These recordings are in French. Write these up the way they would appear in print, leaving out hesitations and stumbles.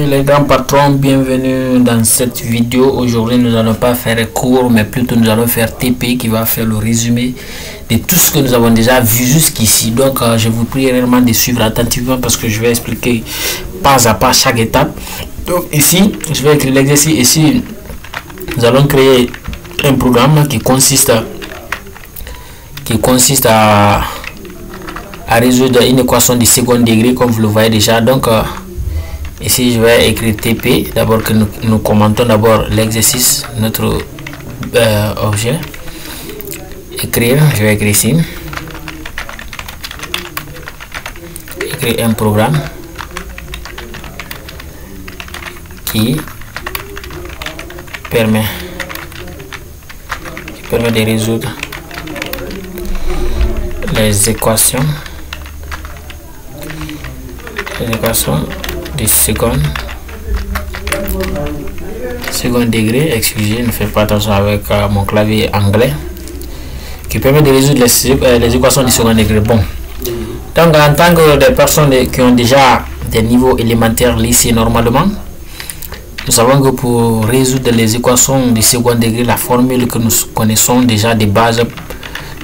Les grands patrons, bienvenue dans cette vidéo. Aujourd'hui nous n'allons pas faire cours, mais plutôt nous allons faire TP qui va faire le résumé de tout ce que nous avons déjà vu jusqu'ici. Donc je vous prie réellement de suivre attentivement parce que je vais expliquer pas à pas chaque étape. Donc ici je vais écrire l'exercice. Ici nous allons créer un programme qui consiste à résoudre une équation de second degré comme vous le voyez déjà. Donc ici je vais écrire TP, d'abord que nous commentons d'abord l'exercice, notre objet. Écrire, je vais écrire ici, écrire un programme qui permet de résoudre les équations de second degré. Excusez, ne faites pas attention avec mon clavier anglais, qui permet de résoudre les équations de second degré. Bon, donc en tant que des personnes qui ont déjà des niveaux élémentaires lycée normalement, nous savons que pour résoudre les équations de second degré, la formule que nous connaissons déjà de base,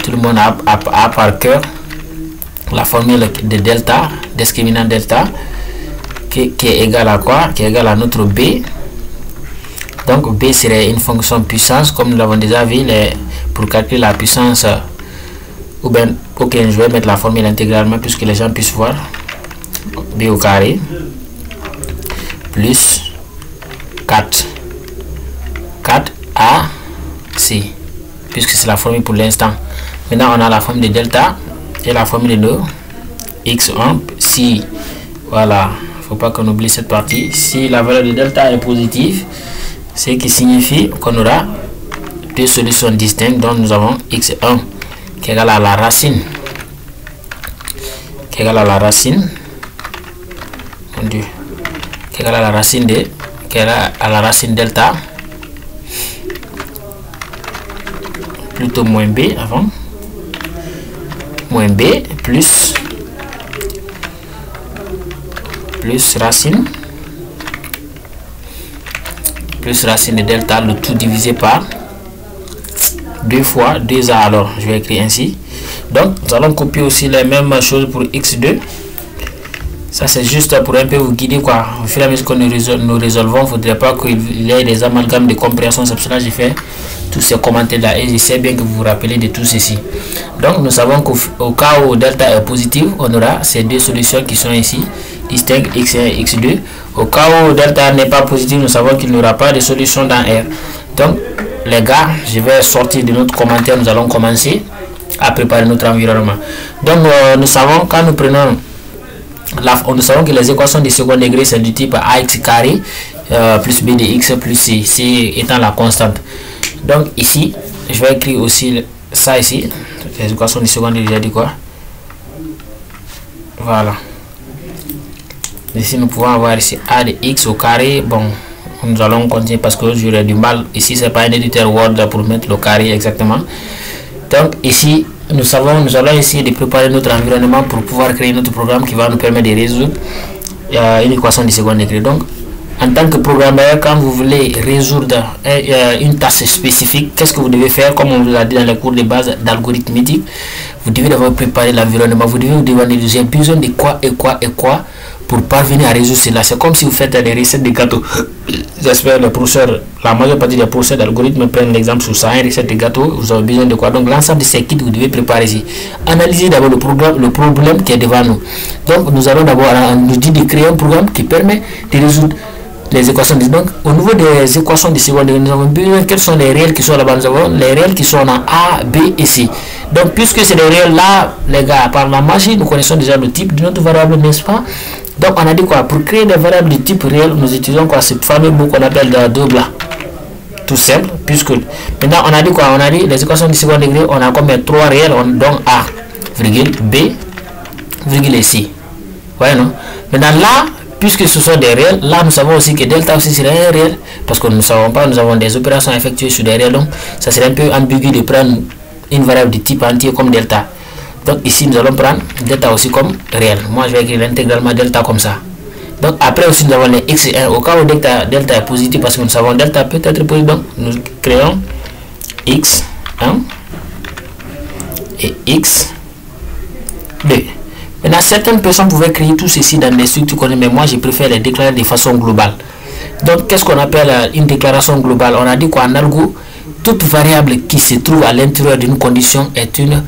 tout le monde a par cœur la formule de delta, discriminant delta, qui est égal à quoi? Qui est égal à notre b. Donc b serait une fonction puissance, comme nous l'avons déjà vu. Pour calculer la puissance, ou bien, ok, je vais mettre la formule intégralement puisque les gens puissent voir. B au carré plus 4 AC, puisque c'est la formule pour l'instant. Maintenant on a la formule de delta et la formule de x1. Si, voilà, faut pas qu'on oublie cette partie, si la valeur de delta est positive, ce qui signifie qu'on aura deux solutions distinctes. Donc nous avons x1 qui est égal à la racine, qui est égal à la racine, mon Dieu, qui est égal à la racine de, qui est égal à la racine delta, plutôt moins b avant, moins b plus racine de delta, le tout divisé par 2 fois 2a. Alors je vais écrire ainsi. Donc nous allons copier aussi les mêmes choses pour x2. Ça c'est juste pour un peu vous guider quoi. Au fur et à mesure que nous résolvons, il ne faudrait pas qu'il y ait des amalgames de compréhension. C'est pour cela que j'ai fait tous ces commentaires là et je sais bien que vous vous rappelez de tout ceci. Donc nous savons qu'au cas où delta est positif, on aura ces deux solutions qui sont ici distinctes, x1 et x2. Au cas où delta n'est pas positif, nous savons qu'il n'y aura pas de solution dans R. Donc les gars, je vais sortir de notre commentaire, nous allons commencer à préparer notre environnement. Donc nous savons, quand nous prenons nous savons que les équations de second degré c'est du type ax carré plus b de x plus c, c étant la constante. Donc ici je vais écrire aussi ça ici, les équations de second degré, j'ai dit quoi? Voilà, ici nous pouvons avoir ici a de x au carré. Bon, nous allons continuer parce que j'aurais du mal ici, c'est pas un éditeur Word pour mettre le carré exactement. Donc ici nous allons essayer de préparer notre environnement pour pouvoir créer notre programme qui va nous permettre de résoudre une équation de second degré. Donc en tant que programmeur, quand vous voulez résoudre une tâche spécifique, qu'est-ce que vous devez faire? Comme on vous a dit dans les cours de base d'algorithmique, vous devez d'abord préparer l'environnement. Vous devez vous demander, j'ai besoin de quoi et quoi et quoi pour parvenir à résoudre cela. C'est comme si vous faites des recettes de gâteaux. J'espère les professeurs, la majeure partie des professeurs d'algorithme prennent l'exemple sur ça, une recette de gâteau. Vous avez besoin de quoi? Donc l'ensemble de ces kits vous devez préparer ici. Analysez d'abord le problème qui est devant nous. Donc nous allons d'abord nous dire de créer un programme qui permet de résoudre les équations. Donc au niveau des équations de second degré, nous avons besoin quels sont les réels qui sont là-bas. Nous avons les réels qui sont en A, B et C. Donc puisque c'est les réels là, les gars, par la magie nous connaissons déjà le type de notre variable, n'est-ce pas? Donc on a dit quoi? Pour créer des variables de type réel, nous utilisons quoi? Ce fameux mot qu'on appelle de double là. Tout simple, puisque maintenant on a dit quoi? On a dit les équations de second degré, on a comme 3 réels, donc A, virgule, B, virgule et C. Ouais, non? Maintenant là, puisque ce sont des réels, là nous savons aussi que delta aussi serait un réel, parce que nous ne savons pas, nous avons des opérations effectuées sur des réels, donc ça serait un peu ambigu de prendre une variable de type entier comme delta. Donc ici nous allons prendre delta aussi comme réel. Moi je vais écrire intégralement delta comme ça. Donc après aussi nous avons les x et 1 au cas où delta est positif, parce que nous savons delta peut être positif. Donc nous créons x1 et x2. Maintenant, certaines personnes pouvaient créer tout ceci dans des structures qu'on mais moi je préfère les déclarer de façon globale. Donc qu'est-ce qu'on appelle une déclaration globale? On a dit qu'en algo, toute variable qui se trouve à l'intérieur d'une condition est une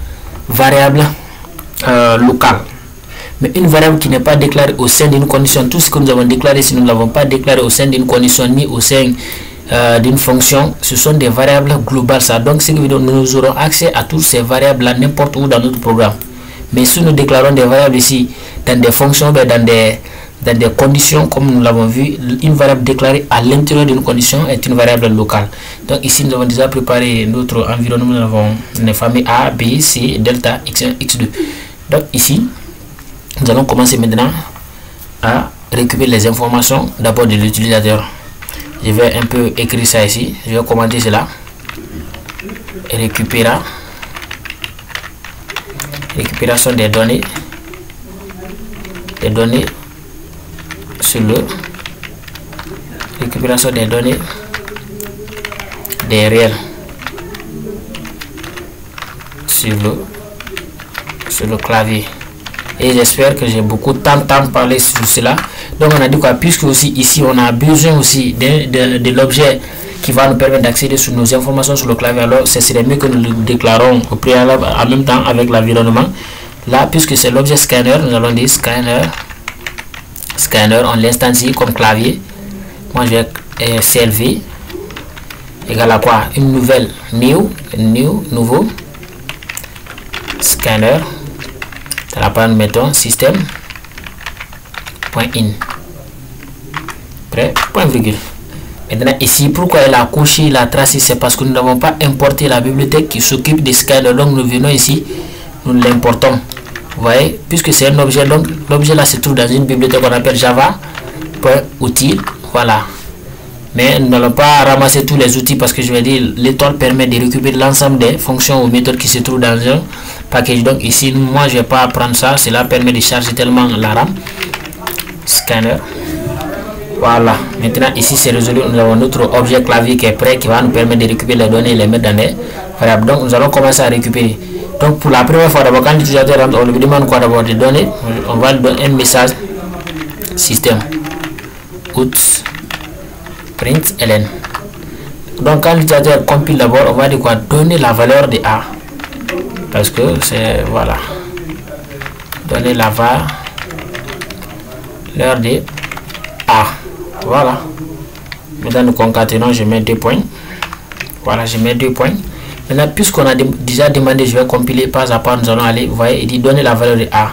variable locale. Mais une variable qui n'est pas déclarée au sein d'une condition, tout ce que nous avons déclaré, si nous ne l'avons pas déclaré au sein d'une condition ni au sein d'une fonction, ce sont des variables globales. Ça. Donc, ce qui veut dire que nous aurons accès à toutes ces variables-là n'importe où dans notre programme. Mais si nous déclarons des variables ici, dans des fonctions, dans des conditions, comme nous l'avons vu, une variable déclarée à l'intérieur d'une condition est une variable locale. Donc ici, nous avons déjà préparé notre environnement. Nous avons les familles A, B, C, delta, x1, x2. Donc ici, nous allons commencer maintenant à récupérer les informations d'abord de l'utilisateur. Je vais un peu écrire ça ici. Je vais commenter cela. Récupération des données sur le récupération des données des réels sur le clavier. Et j'espère que j'ai beaucoup de temps parler sur cela. Donc on a dit quoi, puisque aussi ici on a besoin aussi de l'objet qui va nous permettre d'accéder sur nos informations sur le clavier, alors ce serait mieux que nous le déclarons au préalable en même temps avec l'environnement. Là, puisque c'est l'objet scanner, nous allons dire scanner, on l'instancie comme clavier. Moi je vais CLV égale à quoi, une nouvelle nouveau scanner. Dans la panne, mettons système.in. Prêt, point virgule. Maintenant ici, pourquoi elle a coché la trace, c'est parce que nous n'avons pas importé la bibliothèque qui s'occupe des scanners. Donc nous venons ici, nous l'importons. Vous voyez, puisque c'est un objet, donc l'objet là se trouve dans une bibliothèque qu'on appelle java.utile. Voilà. Mais nous n'allons pas ramasser tous les outils parce que je vais dire l'étoile permet de récupérer l'ensemble des fonctions ou méthodes qui se trouvent dans un package. Donc ici, moi je vais pas prendre ça. Cela permet de charger tellement la RAM. Scanner. Voilà. Maintenant ici c'est résolu. Nous avons notre objet clavier qui est prêt, qui va nous permettre de récupérer les données et les mettre dans des variables. Donc nous allons commencer à récupérer. Donc pour la première fois d'abord, quand l'utilisateur rentre, on lui demande quoi d'abord des données. On va lui donner un message système out print ln. Donc quand l'utilisateur compile d'abord, on va dire quoi, donner la valeur de A, parce que c'est voilà, donner la valeur de A. Voilà. Maintenant nous concaténons, je mets 2 points. Voilà, je mets 2 points. Maintenant puisqu'on a déjà demandé, je vais compiler pas à pas. Nous allons aller, vous voyez, il dit donner la valeur de A,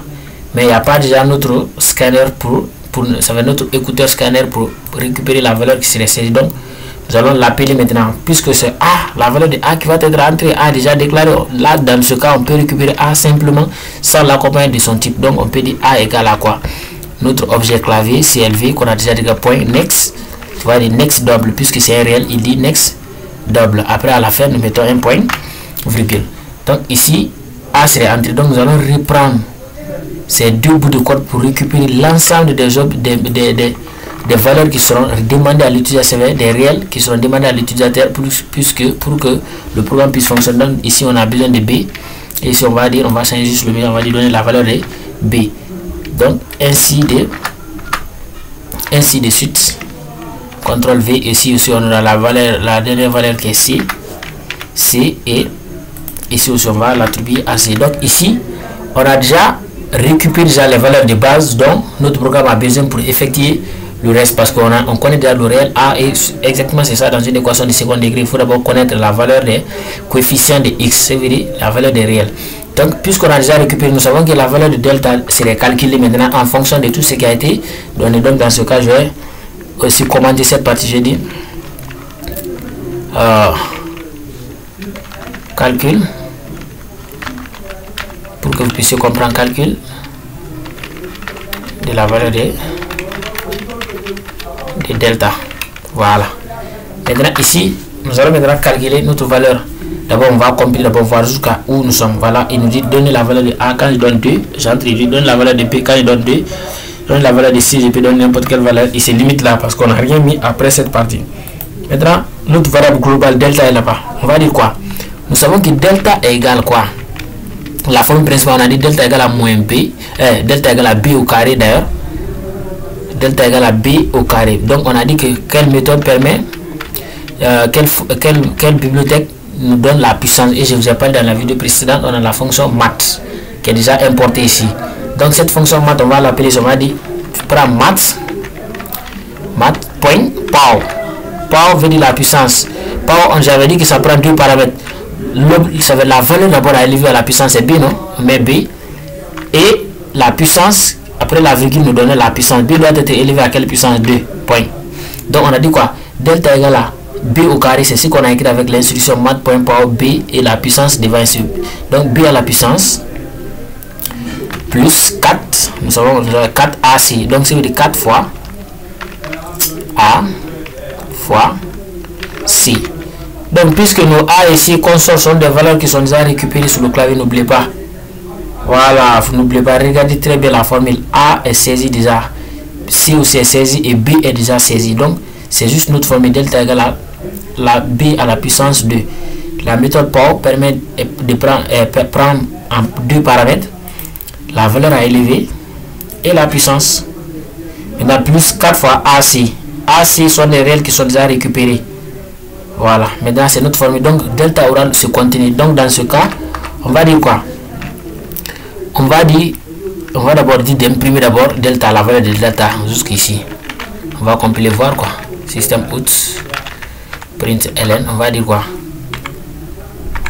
mais il n'y a pas déjà notre scanner pour ça va notre écouteur scanner pour récupérer la valeur qui serait saisie. Donc nous allons l'appeler maintenant, puisque c'est A, la valeur de A qui va être entrée, A déjà déclaré. Là dans ce cas on peut récupérer A simplement sans l'accompagner de son type. Donc on peut dire A égale à quoi, notre objet clavier CLV qu'on a déjà dit point next. Tu vois, dire next double, puisque c'est un réel, il dit next double. Après à la fin nous mettons un point virgule. Donc ici A serait entré. Donc nous allons reprendre ces deux bouts de code pour récupérer l'ensemble des valeurs qui seront demandées à l'utilisateur, des réels qui seront demandés à l'utilisateur pour que le programme puisse fonctionner. Donc ici on a besoin de B, et ici on va dire, on va changer juste le B, on va lui donner la valeur de B. Donc ainsi de suite. CTRL V, ici aussi on a la valeur, la dernière valeur qui est C, et ici aussi on va l'attribuer à C. Donc ici on a déjà récupérer déjà les valeurs de base dont notre programme a besoin pour effectuer le reste, parce qu'on connaît déjà le réel A, et exactement c'est ça dans une équation de second degré. Il faut d'abord connaître la valeur des coefficients de x, c'est-à-dire la valeur des réels. Donc puisqu'on a déjà récupéré, nous savons que la valeur de delta serait calculée maintenant en fonction de tout ce qui a été donné. Donc dans ce cas je vais aussi commenter cette partie. Je dis calcul, pour que vous puissiez comprendre, calcul de la valeur de delta. Voilà. Maintenant ici nous allons maintenant calculer notre valeur. D'abord on va compiler, d'abord voir jusqu'à où nous sommes. Voilà, il nous dit donner la valeur de A quand il donne 2, j'entre, il donne la valeur de B quand il donne 2, donne la valeur de 6, je peux donner n'importe quelle valeur. Il se limite là parce qu'on n'a rien mis après cette partie. Maintenant, notre variable globale delta est là-bas. On va dire quoi? Nous savons que delta est égal quoi? La formule principale, on a dit delta égale à moins b, delta égale à b au carré d'ailleurs. Delta égale à b au carré. Donc on a dit que quelle méthode permet, quelle bibliothèque nous donne la puissance. Et je vous ai parlé dans la vidéo précédente, on a la fonction math qui est déjà importée ici. Donc cette fonction math, on va l'appeler, on va dire, prends math point power. Power veut dire la puissance. Power, j'avais dit que ça prend deux paramètres. La valeur d'abord à élever à la puissance c'est b, non? Mais b et la puissance après la virgule nous donne la puissance. B doit être élevé à quelle puissance? 2 point. Donc on a dit quoi? Delta égale à b au carré, c'est ce qu'on a écrit avec l'instruction math.power b et la puissance devant ici. Donc b à la puissance plus 4, nous savons 4 AC. Donc c'est 4 fois A fois C. Donc puisque nos A et C consorts sont des valeurs qui sont déjà récupérées sur le clavier, n'oubliez pas. Voilà, n'oubliez pas, regardez très bien la formule. A est saisie déjà, C aussi est saisie et B est déjà saisie. Donc c'est juste notre formule delta égale à la B à la puissance 2. La méthode Power permet de prendre en deux paramètres la valeur à élever et la puissance. Maintenant plus 4 fois AC. AC sont des réels qui sont déjà récupérés. Voilà, maintenant c'est notre formule. Donc delta aura ce contenu. Donc dans ce cas, on va dire quoi? On va d'abord dire d'imprimer d'abord delta, la valeur de delta jusqu'ici. On va compiler voir quoi. Système out print ln, on va dire quoi?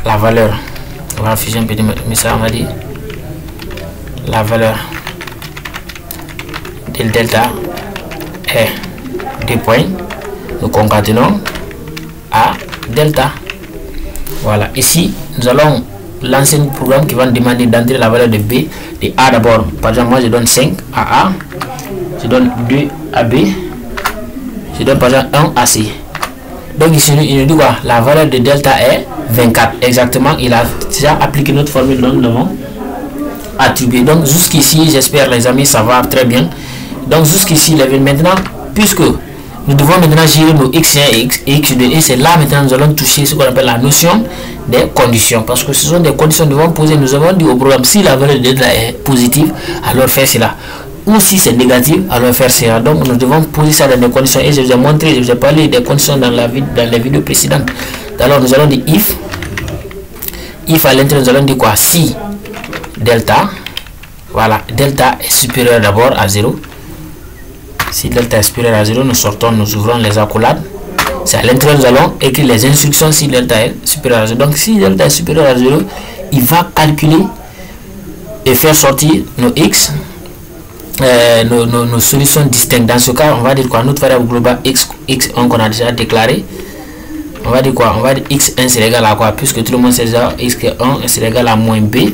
La valeur. On va afficher un petit message, on va dire la valeur de delta est 2 points. Nous concaténons à delta. Voilà, ici nous allons lancer un programme qui va nous demander d'entrer la valeur de B, de A d'abord. Par exemple, moi je donne 5 à A, je donne 2 à B, je donne par exemple 1 à C. Donc ici il nous dit quoi? La valeur de delta est 24. Exactement, il a déjà appliqué notre formule, donc nous devons attribuer. Donc jusqu'ici, j'espère les amis, ça va très bien. Donc jusqu'ici, maintenant, puisque nous devons maintenant gérer nos x1 et x2, et c'est là maintenant nous allons toucher ce qu'on appelle la notion des conditions, parce que ce sont des conditions que nous devons poser. Nous avons dit au programme, si la valeur de delta est positive, alors faire cela, ou si c'est négatif, alors faire cela. Donc nous devons poser ça dans des conditions, et je vous ai montré, je vous ai parlé des conditions dans les vidéos précédentes. Alors nous allons dire if à l'intérieur, nous allons dire quoi? Si delta, voilà, delta est supérieur d'abord à 0. Si delta est supérieur à 0, nous sortons, nous ouvrons les accolades. C'est à l'intérieur, nous allons écrire les instructions si delta est supérieur à 0. Donc si delta est supérieur à 0, il va calculer et faire sortir nos x, nos solutions distinctes. Dans ce cas, on va dire quoi? Notre variable globale x1 qu'on a déjà déclaré, on va dire quoi? On va dire x1 c'est égal à quoi? Puisque tout le monde sait déjà x1 c'est égal à moins b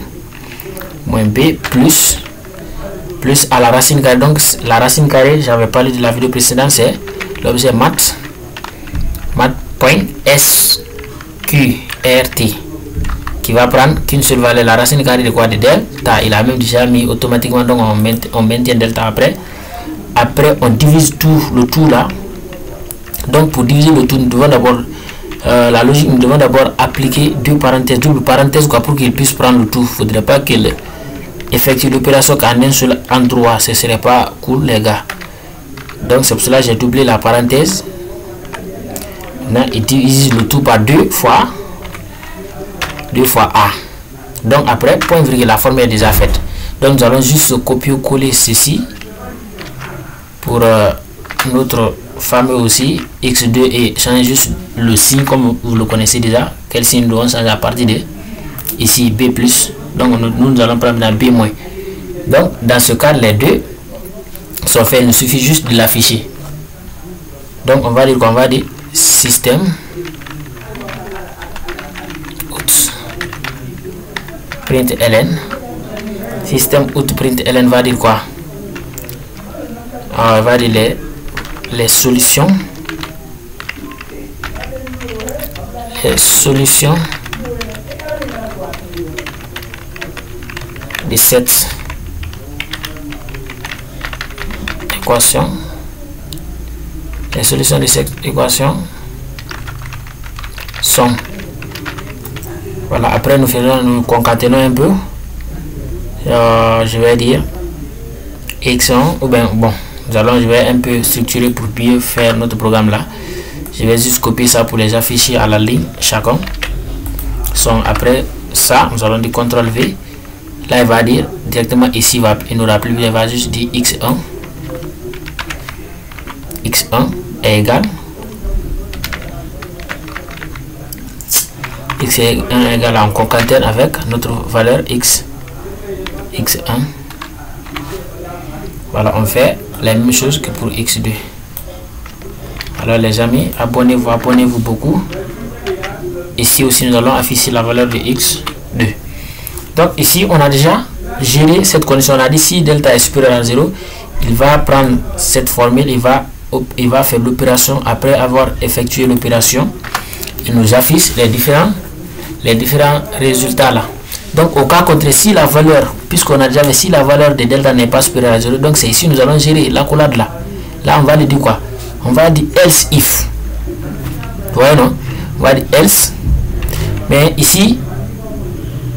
plus à la racine carrée. Donc la racine carrée, j'avais parlé de la vidéo précédente, c'est l'objet math.sqrt qui va prendre qu'une seule valeur, la racine carrée de quoi? De delta. Il a même déjà mis automatiquement, donc on maintient delta après on divise le tout là. Donc pour diviser le tout, nous devons d'abord la logique, nous devons d'abord appliquer deux parenthèses, double parenthèse quoi, pour qu'il puisse prendre le tout. Il ne faudrait pas qu'il effectue l'opération qu'en un seul endroit, ce serait pas cool les gars. Donc c'est pour cela que j'ai doublé la parenthèse. Maintenant il divise le tout par 2 fois A. Donc après point virgule, la formule est déjà faite. Donc nous allons juste copier-coller ceci pour notre fameux aussi x2 et changer juste le signe comme vous le connaissez déjà. Quel signe nous devons changer à partir de ici b plus. Donc nous allons prendre dans b moins. Donc dans ce cas les deux sont faits, il nous suffit juste de l'afficher. Donc on va dire qu'on va dire système print ln. Système out print ln va dire quoi? On va dire les solutions de cette équation, les solutions de cette équation sont, voilà, après nous concaténons un peu, je vais dire x1, ou bien bon, je vais un peu structurer pour mieux faire notre programme là. Je vais juste copier ça pour les afficher à la ligne chacun. Sont après ça, nous allons dire CTRL V. Là, il va dire directement ici, il n'aura plus, il va juste dire x1 est égal x1 est égal à, on concatène avec notre valeur x1. Voilà, on fait la même chose que pour x2. Alors les amis, abonnez-vous beaucoup. Ici aussi nous allons afficher la valeur de x2. Donc ici on a déjà géré cette condition. On a dit si delta est supérieur à 0, il va prendre cette formule, il va faire l'opération. Après avoir effectué l'opération, il nous affiche les différents résultats là. Donc au cas contraire, si la valeur, puisqu'on a déjà vu, si la valeur de delta n'est pas supérieure à 0, donc c'est ici nous allons gérer l'accolade là. Là on va lui dire quoi? On va dire else if. Vous voyez non? On va dire else. Mais ici,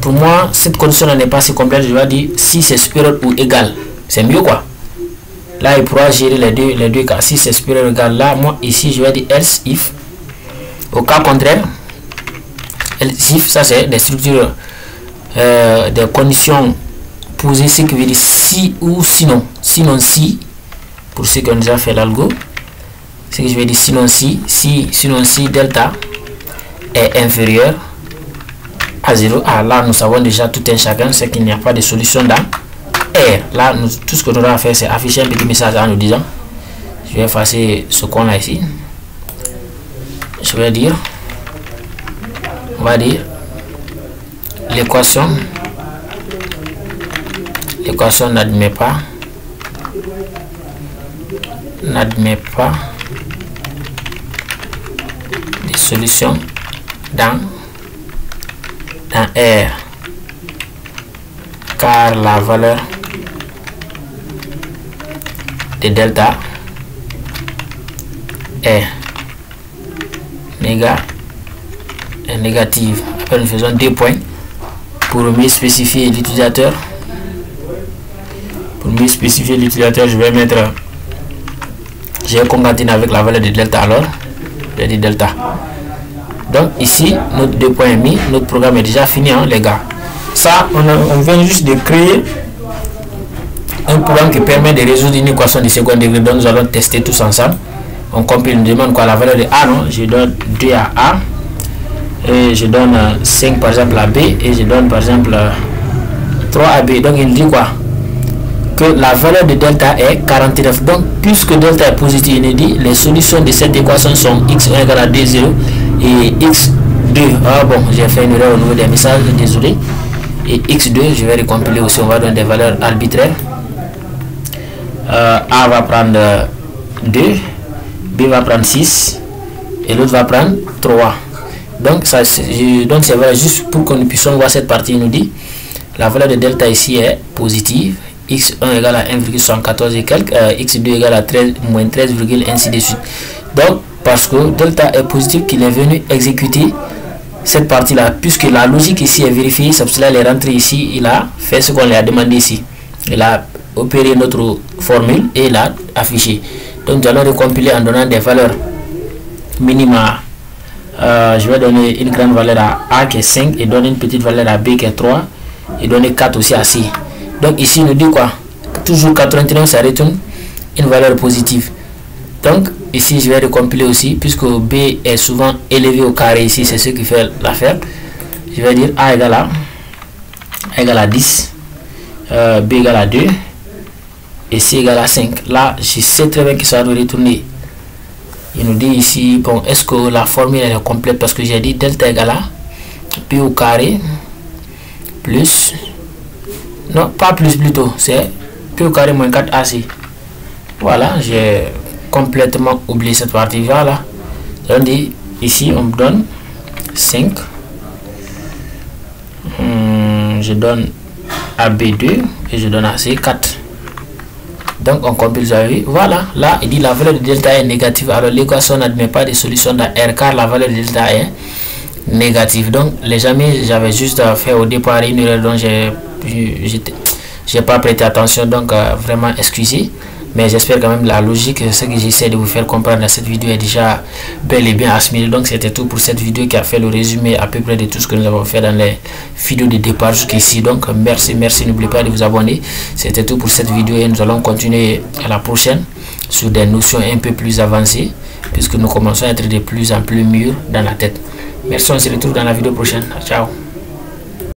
pour moi, cette condition n'est pas assez complète. Je vais dire si c'est supérieur ou égal. C'est mieux quoi. Là il pourra gérer les deux cas. Si c'est supérieur ou égal, là moi ici je vais dire else if. Au cas contraire, else if, ça c'est des structures, des conditions posées, ce qui veut dire si ou sinon. Sinon si, pour ceux qui ont déjà fait l'algo, ce que je vais dire sinon si delta est inférieur à 0. Ah, là nous savons déjà tout un chacun, c'est qu'il n'y a pas de solution dans R. Là tout ce que nous devons faire, c'est afficher un petit message en nous disant, je vais effacer ce qu'on a ici, je vais dire, on va dire l'équation n'admet pas des solutions dans R, car la valeur de delta est négative. Après nous faisons 2 points pour mieux spécifier l'utilisateur. Pour mieux spécifier l'utilisateur, je vais mettre, je vais concaténer avec la valeur de delta. Alors je vais dire delta. Donc ici notre 2 points est mis, notre programme est déjà fini hein, les gars. Ça on vient juste de créer un programme qui permet de résoudre une équation de second degré. Donc nous allons tester tous ensemble. On compile, nous demande quoi? La valeur de A, non? Je donne 2 à A et je donne 5 par exemple à B et je donne par exemple 3 à B. Donc il dit quoi? Que la valeur de delta est 49. Donc puisque delta est positif, il dit les solutions de cette équation sont x1 égale à 2, 0 et x2. Ah bon, j'ai fait une erreur au niveau des messages, désolé. Et x2, je vais recompiler aussi, on va donner des valeurs arbitraires. A va prendre 2, B va prendre 6 et l'autre va prendre 3. Donc ça, donc c'est vrai, juste pour que nous puissions voir cette partie. Il nous dit la valeur de delta ici est positive, x1 égale à 1,74 et quelques, x2 égale à 13 moins 13, ainsi de suite. Donc parce que delta est positif, qu'il est venu exécuter cette partie là, puisque la logique ici est vérifiée. C'est pour cela qu'il est rentré ici, il a fait ce qu'on lui a demandé ici, il a opéré notre formule et il a affiché. Donc nous allons recompiler en donnant des valeurs minima. Je vais donner une grande valeur à A qui est 5 et donner une petite valeur à B qui est 3 et donner 4 aussi à C. Donc ici nous dit quoi? Toujours 81, ça retourne une valeur positive. Donc ici je vais recompiler aussi, puisque B est souvent élevé au carré ici, c'est ce qui fait l'affaire. Je vais dire A égale à 10, B égale à 2 et C égale à 5. Là je sais très bien que ça doit retourner. Il nous dit ici, bon, est-ce que la formule est complète? Parce que j'ai dit delta égale à P au carré plus, non pas plus plutôt, c'est P au carré moins 4AC. Voilà, j'ai complètement oublié cette partie. Voilà, on dit ici on me donne 5, je donne à B2 et je donne à C 4. Donc on compile, vous avez vu, voilà, là il dit la valeur de delta est négative, alors l'équation n'admet pas de solution dans R car la valeur de delta est négative. Donc les amis, j'avais juste fait au départ une erreur dont j'ai pas prêté attention, donc vraiment excusez, mais j'espère quand même la logique, ce que j'essaie de vous faire comprendre dans cette vidéo est déjà bel et bien assimilé. Donc c'était tout pour cette vidéo qui a fait le résumé à peu près de tout ce que nous avons fait dans les vidéos de départ jusqu'ici. Donc merci, n'oubliez pas de vous abonner. C'était tout pour cette vidéo et nous allons continuer à la prochaine sur des notions un peu plus avancées, puisque nous commençons à être de plus en plus mûrs dans la tête. Merci, on se retrouve dans la vidéo prochaine. Ciao.